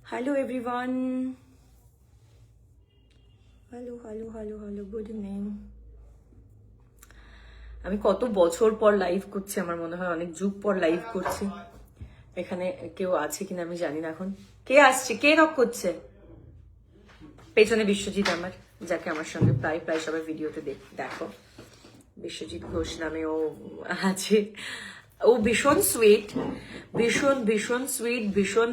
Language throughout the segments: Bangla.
Hello everyone. Hello. Good evening. আমি কত বছর পর লাইভ করছি, আমার মনে হয় অনেক যুগ পর লাইভ করছি। এখানে কেউ আছে কিনা আমি জানি না। এখন কে আসছে, কে নক করছে? পেছনে বিশ্বজিৎ আমার, যাকে আমার সঙ্গে প্রায় সবাই ভিডিওতে দেখো। বিশ্বজিৎ ঘোষ নামে ও আছে। ও ভীষণ সুইট, ভীষণ সুইট, ভীষণ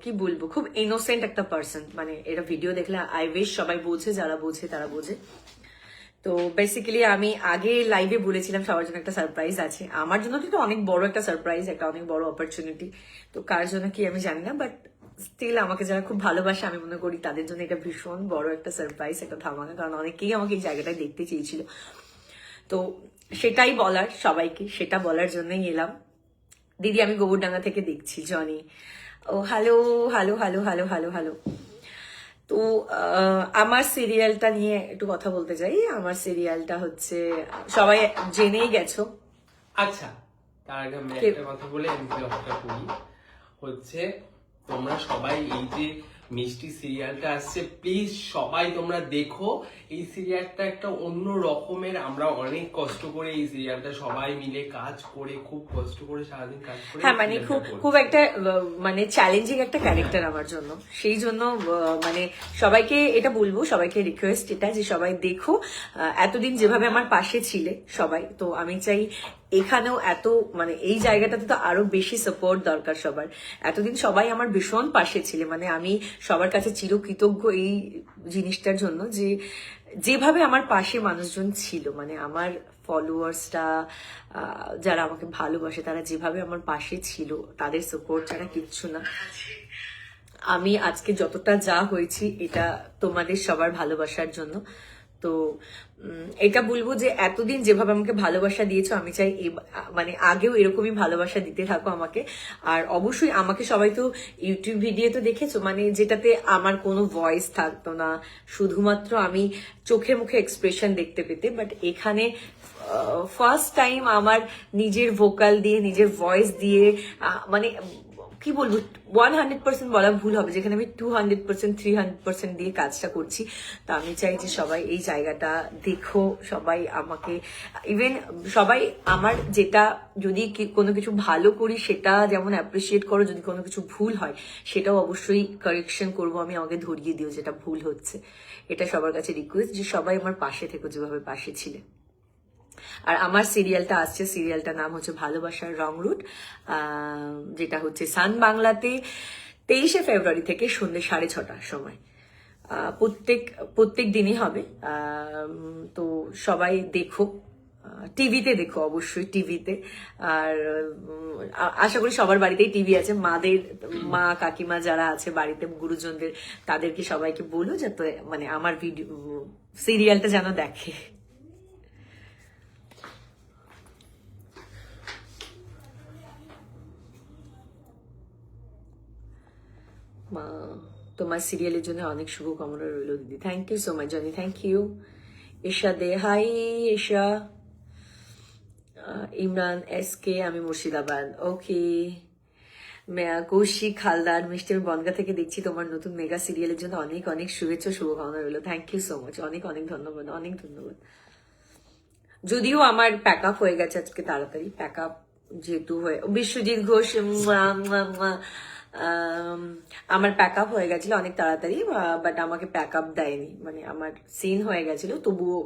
কি বলবো, খুব ইনোসেন্ট একটা পার্সন। মানে এটা ভিডিও দেখলে আই উইশ সবাই বোঝে, যারা বোঝে তারা বোঝে। তো বেসিক্যালি আমি আগে লাইভে বলেছিলাম সবার জন্য একটা সারপ্রাইজ আছে। আমার জন্য তো অনেক বড় একটা সারপ্রাইজ, একটা অনেক বড় অপরচুনিটি। তো কার জন্য কি আমি জানি না, বাট স্টিল আমাকে যারা খুব ভালোবাসে আমি মনে করি তাদের জন্য এটা ভীষণ বড় একটা সারপ্রাইজ, একটা ধামাকা। কারণ অনেকেই আমাকে এই জায়গাটায় দেখতে চেয়েছিল। তো সেটাই বলার সবাইকে, সেটা বলার জন্যই এলাম। দিদি আমি গোবরডাঙ্গা থেকে দেখছি, জনি। ও হ্যালো। তো আমার সিরিয়ালটা নিয়ে একটু কথা বলতে চাই। আমার সিরিয়ালটা হচ্ছে, সবাই জেনেই গেছো। আচ্ছা, তার আগে আমি একটা কথা বলে অফটা করি। হচ্ছে তোমরা সবাই এই যে মিষ্টি সিরিয়ালটা আসছে, প্লিজ সবাই তোমরা দেখো। এই সিরিয়ালটা একটা অন্য রকমের। আমরা অনেক কষ্ট করে এই সিরিয়ালটা সবাই মিলে কাজ করে, খুব কষ্ট করে সারাদিন কাজ করে। হ্যাঁ, মানে খুব একটা মানে চ্যালেঞ্জিং একটা ক্যারেক্টার আমার জন্য। সেই জন্য মানে সবাইকে এটা বলবো, সবাইকে রিকোয়েস্ট এটা যে সবাই দেখো। এতদিন যেভাবে আমার পাশে ছিলে সবাই, তো আমি চাই এখানেও এত, মানে এই জায়গাটাতে তো আরো বেশি সাপোর্ট দরকার সবার। এতদিন সবাই আমার ভীষণ পাশে ছিলে, মানে আমি সবার কাছে চিরকৃতজ্ঞ এই জিনিসটার জন্য যে যেভাবে আমার পাশে মানুষজন ছিল, মানে আমার ফলোয়ার্সটা, যারা আমাকে ভালোবাসে তারা যেভাবে আমার পাশে ছিল, তাদের সাপোর্ট ছাড়া কিচ্ছু না। আমি আজকে যতটা যা হয়েছি এটা তোমাদের সবার ভালোবাসার জন্য। তো এটা বলবো যে এতদিন যেভাবে আমাকে ভালোবাসা দিয়েছো, আমি চাই মানে আগেও এরকমই ভালোবাসা দিতে থাকো আমাকে। আর অবশ্যই আমাকে সবাই তো ইউটিউব ভিডিও তো দেখেছো, মানে যেটাতে আমার কোনো ভয়েস থাকতো না, শুধুমাত্র আমি চোখে মুখে এক্সপ্রেশন দেখতে পেতে। বাট এখানে ফার্স্ট টাইম আমার নিজের ভোকাল দিয়ে, নিজের ভয়েস দিয়ে, মানে কি বলবো, 100% বলা ভুল হবে, যেখানে আমি 200% 300% দিয়ে কাজটা করছি। তো আমি চাই যে সবাই এই জায়গাটা দেখো, সবাই আমাকে, ইভেন সবাই আমার যেটা, যদি কোনো কিছু ভালো করি সেটা যেমন অ্যাপ্রিসিয়েট করো, যদি কোনো কিছু ভুল হয় সেটাও অবশ্যই কারেকশন করবো আমি, আমাকে ধরিয়ে দিও যেটা ভুল হচ্ছে। এটা সবার কাছে রিকোয়েস্ট যে সবাই আমার পাশে থেকো যেভাবে পাশে ছিলে। আর আমার সিরিয়ালটা আসছে, সিরিয়ালটার নাম হচ্ছে ভালোবাসার রং রুট, যেটা হচ্ছে সান বাংলাতে 23শে ফেব্রুয়ারি থেকে সন্ধ্যে 6:30টার সময়। প্রত্যেক দিনই হবে। তো সবাই দেখো, টিভিতে দেখো, অবশ্যই টিভিতে। আর আশা করি সবার বাড়িতেই টিভি আছে। মা কাকিমা যারা আছে বাড়িতে, গুরুজনদের, তাদেরকে সবাইকে বলো যাতে মানে আমার ভিডিও সিরিয়ালটা যেন দেখে। মা, তোমার সিরিয়ালের জন্য অনেক শুভকামনা রইল দিদি। Thank you so much Johnny, thank you. Isha Dey, hi Isha. Imran S K, আমি মুর্শিদাবাদ। ওকে। কৌশিক হালদার, মিষ্টি, আমি বনগা থেকে দেখছি। তোমার নতুন মেগা সিরিয়ালের জন্য অনেক অনেক শুভেচ্ছা, শুভকামনা রইল। থ্যাংক ইউ সো মাচ, অনেক ধন্যবাদ, অনেক ধন্যবাদ। যদিও আমার প্যাক আপ হয়ে গেছে আজকে তাড়াতাড়ি, প্যাক আপ যেহেতু হয়ে, বিশ্বজিৎ ঘোষ, আমার প্যাক আপ হয়ে গেছিল অনেক তাড়াতাড়ি, বাট আমাকে প্যাক আপ দেয়নি, মানে আমার সিন হয়ে গেছিল, তবুও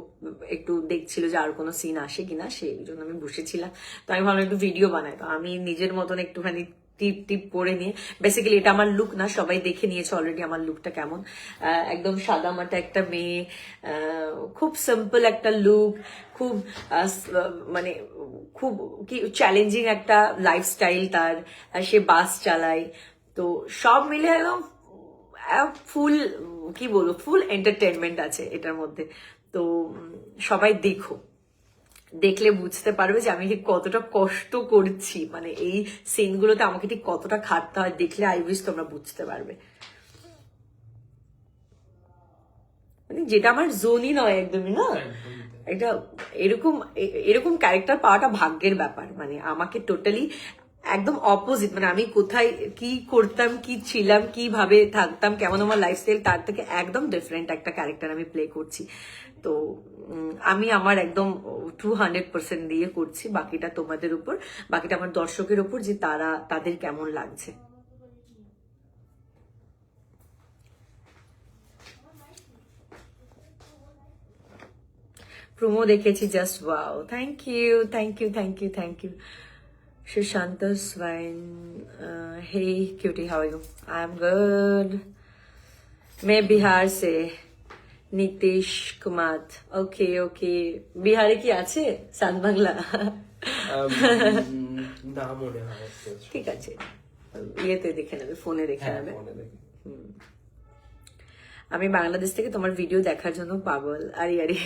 একটু দেখছিল যে আর কোনো সিন আসে কিনা, সেই জন্য আমি বসেছিলাম। তো আমি ভাবলাম একটু ভিডিও বানাই, তো আমি নিজের মতন একটুখানি টিপ করে নিয়ে, বেসিক্যালি এটা আমার লুক না, সবাই দেখে নিয়েছে অলরেডি আমার লুকটা কেমন। একদম সাদামাটা একটা মেয়ে, খুব সিম্পল একটা লুক, খুব মানে খুব কি চ্যালেঞ্জিং একটা লাইফস্টাইল তার, সে বাস চালায়। তো সব মিলে একদম ফুল, কি বলবো, ফুল এন্টারটেনমেন্ট আছে এটার মধ্যে। তো সবাই দেখো, দেখলে বুঝতে পারবে যে আমি ঠিক কতটা কষ্ট করছি, মানে এই সিনগুলোতে আমাকে ঠিক কতটা খাটতে হয়, দেখলে আই উইশ তোমরা বুঝতে পারবে। মানে যেটা আমার জোনই নয় একদমই, না এটা এরকম ক্যারেক্টার পাওয়াটা ভাগ্যের ব্যাপার। মানে আমাকে টোটালি একদম অপোজিট, মানে আমি কোথায় কি করতাম, কি ছিলাম, কিভাবে থাকতাম, কেমন আমার লাইফস্টাইল, তার থেকে একদম ডিফারেন্ট একটা ক্যারেক্টার আমি প্লে করছি। তো আমি আমার একদম 200% দিয়ে করছি, বাকিটা তোমাদের উপর, বাকিটা আমার দর্শকের উপর, যে তারা তাদের কেমন লাগছে। প্রোমো দেখেছি, just wow, thank you, thank you, thank you, thank you. Sushanta Swine, hey cutie, how are you? I'm good. मैं बिहार से, नीतीश कुमार। ओके ओके, बिहारे की আছে সান বাংলা? না মনে হয় ঠিক আছে, ইয়েতে দেখে নেবে, ফোনে দেখে নেবে। আমি বাংলাদেশ থেকে তোমার ভিডিও দেখার জন্য পাগল। আরে আরে,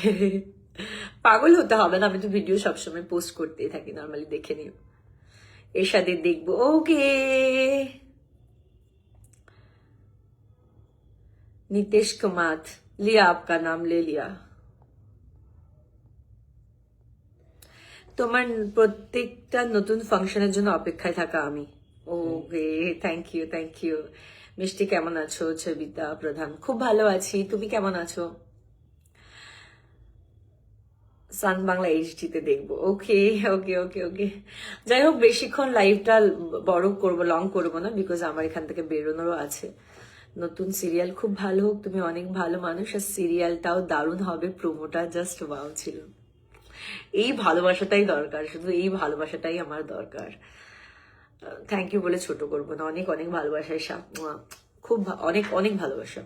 পাগল হতে হবে না, আমি তো ভিডিও সবসময় পোস্ট করতেই থাকি, নর্মালি দেখে নিও। এরশাদের দেখবো, ওকে। नीतीश कुमार, लिया आपका नाम ले लिया। তোমার প্রত্যেকটা নতুন ফাংশনের জন্য অপেক্ষায় থাকা আমি। ওকে, থ্যাংক ইউ, থ্যাংক ইউ। মিষ্টি কেমন আছো? ছবিতা প্রধান, খুব ভালো আছি, তুমি কেমন আছো? সান বাংলা এইচডিতে দেখবো, ওকে ওকে ওকে ওকে। যাই হোক, বেশিক্ষণ লাইভটা বড় করবো, লং করবো না, বিকজ আমার এখান থেকে বেরোনোরও আছে। নতুন সিরিয়াল খুব ভালো হোক, তুমি অনেক ভালো মানুষ, আর সিরিয়ালটাও দারুণ হবে, প্রোমোটা জাস্ট ওয়াও ছিল। এই ভালোবাসাটাই দরকার, শুধু এই ভালোবাসাটাই আমার দরকার। থ্যাংক ইউ বলে ছোট করবো না, অনেক অনেক ভালোবাসা, খুব অনেক অনেক ভালোবাসা।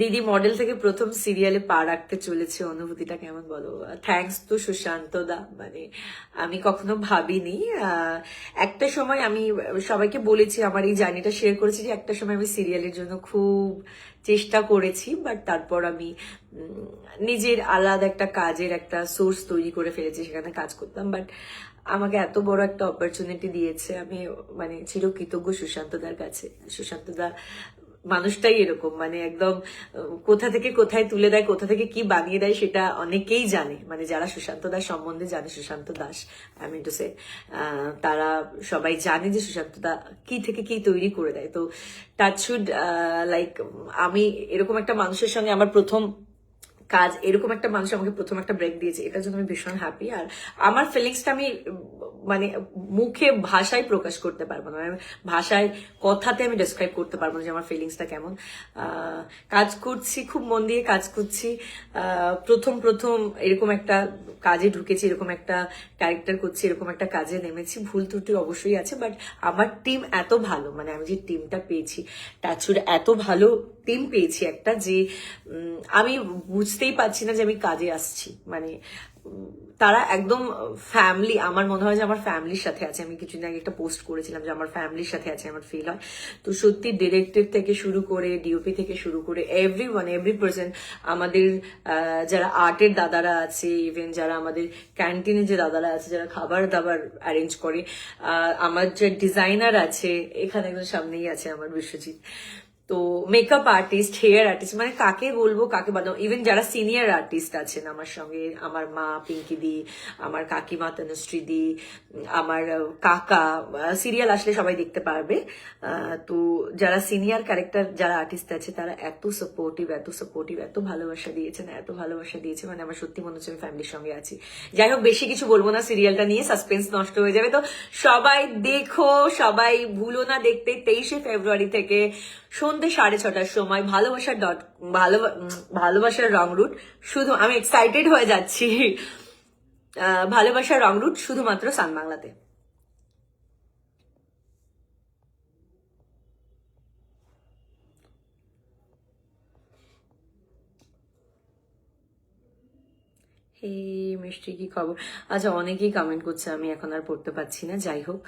দিদি মডেল থেকে প্রথম সিরিয়ালে পা রাখতে চলেছে, অনুভূতিটা কেমন বলো? থ্যাঙ্কস টু সুশান্ত দা, মানে আমি কখনো ভাবিনি। একটা সময় আমি সবাইকে বলেছি, আমার এই জার্নিটা শেয়ার করেছি, যে একটা সময় আমি সিরিয়ালের জন্য খুব চেষ্টা করেছি, বাট তারপর আমি নিজের আলাদা একটা কাজের একটা সোর্স তৈরি করে ফেলেছি, সেখানে কাজ করতাম। বাট আমাকে এত বড় একটা অপরচুনিটি দিয়েছে, আমি মানে চিরকৃতজ্ঞ সুশান্তদার কাছে। সুশান্তদা মানুষটাই এরকম, মানে একদম কোথা থেকে কোথায় তুলে দেয়, কোথা থেকে কি বানিয়ে দেয়, সেটা অনেকেই জানে। মানে যারা সুশান্ত দাস সম্বন্ধে জানে, Sushanta Das I mean to say, তারা সবাই জানে যে সুশান্ত দা কি থেকে কি তৈরি করে দেয়। তো টাচউড, লাইক আমি এরকম একটা মানুষের সঙ্গে আমার প্রথম কাজ, এরকম একটা মানুষ আমাকে প্রথম একটা ব্রেক দিয়েছে, এটার জন্য আমি ভীষণ হ্যাপি। আর আমার ফিলিংসটা আমি মানে মুখে ভাষায় প্রকাশ করতে পারবো না, ভাষায় কথাতে আমি ডেসক্রাইব করতে পারবো না যে আমার ফিলিংসটা কেমন। কাজ করছি, খুব মন দিয়ে কাজ করছি। প্রথম প্রথম এরকম একটা কাজে ঢুকেছি, এরকম একটা ক্যারেক্টার করছি, এরকম একটা কাজে নেমেছি, ভুল ত্রুটি অবশ্যই আছে, বাট আমার টিম এত ভালো, মানে আমি যে টিমটা পেয়েছি, টাচুর এত ভালো টিম পেয়েছি একটা, যে আমি বুঝতেই পারছি না যে আমি কাজে আসছি। মানে তারা একদম ফ্যামিলি, আমার মনে হয় যে আমার ফ্যামিলির সাথে আছে। আমি কিছুদিন আগে একটা পোস্ট করেছিলাম যে আমার ফ্যামিলির সাথে আছে, আমার ফিল হয়। তো সত্যি ডিরেক্টর থেকে শুরু করে, ডিওপি থেকে শুরু করে, এভরি পার্সন, আমাদের যারা আর্টের দাদারা আছে, ইভেন যারা আমাদের ক্যান্টিনে যে দাদারা আছে, যারা খাবার দাবার অ্যারেঞ্জ করে, আমার যে ডিজাইনার আছে, এখানে একদম সামনেই আছে আমার বিশ্বজিৎ, তো মেকআপ আর্টিস্ট, হেয়ার আর্টিস্ট, মানে কাকে বলবো কাকে বাদাম, ইভেন যারা সিনিয়র আর্টিস্ট আছেন আমার সঙ্গে, আমার মা পিঙ্কি দি, আমার কাকিমা তনুশ্রী দি, আমার কাকা, সিরিয়াল আসলে সবাই দেখতে পারবে। তো যারা সিনিয়র ক্যারেক্টার, যারা আর্টিস্ট আছে, তারা এত সাপোর্টিভ, এত সাপোর্টিভ, এত ভালোবাসা দিয়েছেন, এত ভালোবাসা দিয়েছে, মানে আমার সত্যি মনে হচ্ছে আমি ফ্যামিলির সঙ্গে আছি। যাই হোক, বেশি কিছু বলবো না, সিরিয়ালটা নিয়ে সাসপেন্স নষ্ট হয়ে যাবে। তো সবাই দেখো, সবাই ভুলো না দেখতে, 23শে ফেব্রুয়ারি থেকে সন্ধ্যে 6:30টার সময় ভালোবাসার রং রুট। শুধু আমি এক্সাইটেড হয়ে যাচ্ছি, ভালোবাসার রং রুট শুধুমাত্র সান বাংলাতে। মিষ্টি কি খবর? আচ্ছা, অনেকেই কমেন্ট করছে, আমি এখন আর পড়তে পারছি না। যাই হোক,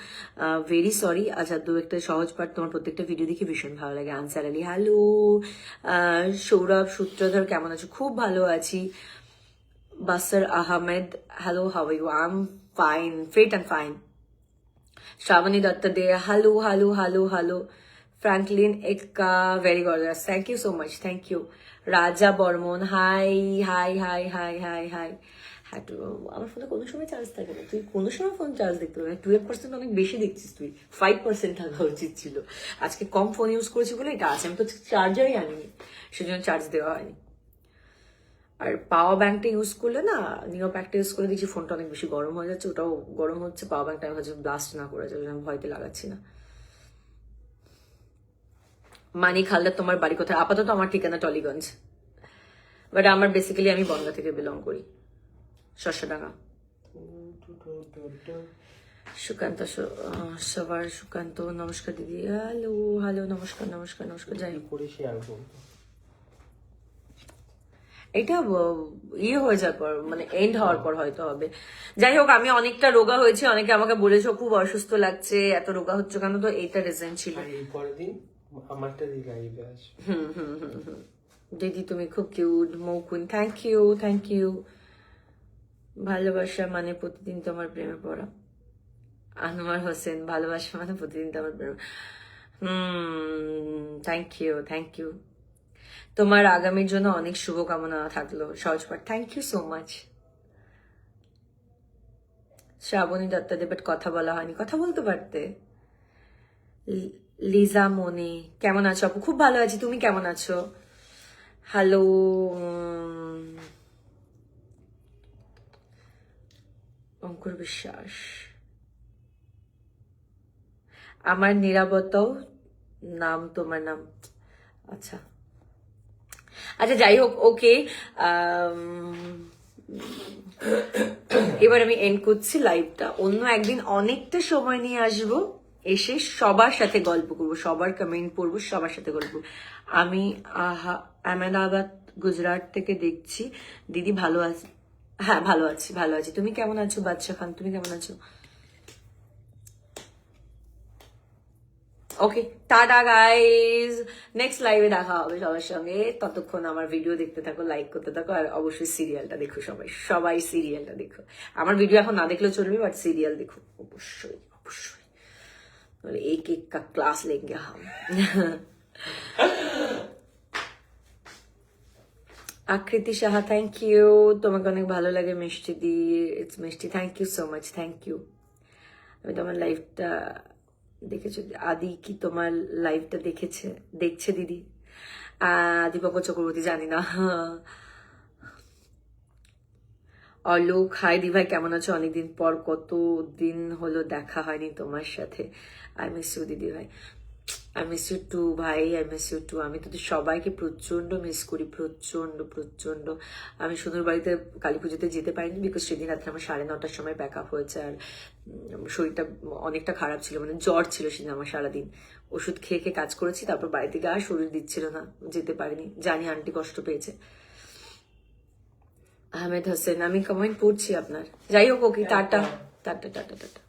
ভেরি সরি। আচ্ছা, দু একটা সহজ পাঠ, তোমার প্রত্যেকটা ভিডিও দেখে ভীষণ ভালো লাগে। আনসার আলী, হ্যালো। সৌরভ সূত্রধর, কেমন আছো? খুব ভালো আছি। Basar Ahmed, hello, how are you? I am fine, fit and fine. Shrabani Dutta De, hello hello hello hello. Franklin Ekka, very gorgeous, thank you so much, thank you. Raja Barman, hi hi hi hi hi hi হ্যাঁ আমার ফোনে কোনো সময় চার্জ থাকে না, তুই কোনো সময় ফোন চার্জ দেখতে পাবি না, 12% অনেক বেশি দেখছিস তুই, 5% থাকা উচিত ছিল। আজকে কম ফোন ইউজ করেছি বলে এটা আছে, আমি তো চার্জারই আনিনি, সেজন্য চার্জ দেওয়া হয়নি। আর পাওয়ার ব্যাংকটা ইউজ করলে না, নিও প্যাকটা ইউজ করে দেখছি ফোনটা অনেক বেশি গরম হয়ে যাচ্ছে, ওটাও গরম হচ্ছে, পাওয়ার ব্যাংকটা আমি ভাবছি ব্লাস্ট না করে যাবে, আমি ভয়তে লাগাচ্ছি না। মানিক হালদার তোমার বাড়ি কোথায়? আপাতত আমার ঠিকানা টলিগঞ্জ, বাট আমার বেসিক্যালি আমি বনগা থেকে বিলং করি, শস্যডাঙ্গা। সুকান্ত সবার সুকান্ত নমস্কার দিদি, হ্যালো হ্যালো, নমস্কার নমস্কার নমস্কার। যাই করে শেয়ার করবো এটা ইয়ে হয়ে যাওয়ার পর, মানে এন্ড হওয়ার পর হয়তো হবে। যাই হোক, আমি অনেকটা রোগা হয়েছি, অনেকে আমাকে বলেছো খুব অসুস্থ লাগছে, এত রোগা হচ্ছে কেন, তো এইটা রিজন ছিল। আর এই পরের দিন আমারটা দিয়ে লাইভে আসবে। দিদি তুমি খুব cute, Moukun, thank you thank you. ভালোবাসা মানে প্রতিদিন তোমার প্রেমে পড়া। আনোয়ার হোসেন, ভালোবাসা মানে প্রতিদিন তোমার প্রেমে। Thank you thank you. তোমার আগামীর জন্য অনেক শুভকামনা থাকলো Sahajpath, thank you so much. Shrabani দত্তাদের বাট কথা বলা হয়নি, কথা বলতে পারতে। লিজা মনি, কেমন আছো আপু? খুব ভালো আছি, তুমি কেমন আছো? হ্যালো অঙ্কুর বিশ্বাস, আমার নিরাপত্তাও নাম তোমার নাম, আচ্ছা আচ্ছা যাই হোক, ওকে। এবার আমি এন্ড করছি লাইভটা, অন্য একদিন অনেকটা সময় নিয়ে আসবো, এসে সবার সাথে গল্প করবো, সবার কমেন্ট পড়বো, সবার সাথে গল্প। আমি আহমেদাবাদ গুজরাট থেকে দেখছি, দিদি ভালো আছি? হ্যাঁ ভালো আছি ভালো আছি, তুমি কেমন আছো? বাদশা খান, তুমি কেমন আছো? ওকে, টাটা গাইজ, নেক্সট লাইভে দেখা হবে সবার সঙ্গে। ততক্ষণ আমার ভিডিও দেখতে থাকো, লাইক করতে থাকো, আর অবশ্যই সিরিয়ালটা দেখো, সবাই সবাই সিরিয়ালটা দেখো। আমার ভিডিও এখন না দেখলেও চলবে, বাট সিরিয়াল দেখো অবশ্যই অবশ্যই, মানে এক এক কা ক্লাস লেঙ্গে হাম। আকৃতি সাহা, থ্যাংক ইউ, তোমাকে অনেক ভালো লাগে মিষ্টি দি, it's Mishti, thank you so much, thank you. আমি তোমার লাইফটা দেখেছো? আদি কি তোমার লাইভটা দেখছে দিদি? দীপক চক্রবর্তী, জানি না। অলোক, হাই দি ভাই, কেমন আছো? অনেকদিন পর, কতদিন হলো দেখা হয়নি তোমার সাথে। আই মিস ইউ দিদি ভাই, আই মিস ইউ টু ভাই, আই মিস ইউ টু। আমি তো সবাইকে প্রচন্ড মিস করি, প্রচন্ড প্রচন্ড। আমি সুন্দর বাড়িতে কালী পুজোতে যেতে পারিনি, বিকজ সেদিন রাত্রে আমার 9:30টার সময় প্যাক আপ হয়েছে, আর শরীরটা অনেকটা খারাপ ছিল, মানে জ্বর ছিল সেদিন আমার সারাদিন, ওষুধ খেয়ে খেয়ে কাজ করেছি, তারপর বাড়ি থেকে আর শরীর দিচ্ছিল না, যেতে পারিনি, জানি আন্টি কষ্ট পেয়েছে। আহমেদ হোসেন, আমি কমেন্ট পড়ছি আপনার। যাই হোক, ওকে, টাটা টাটা টাটা টাটা।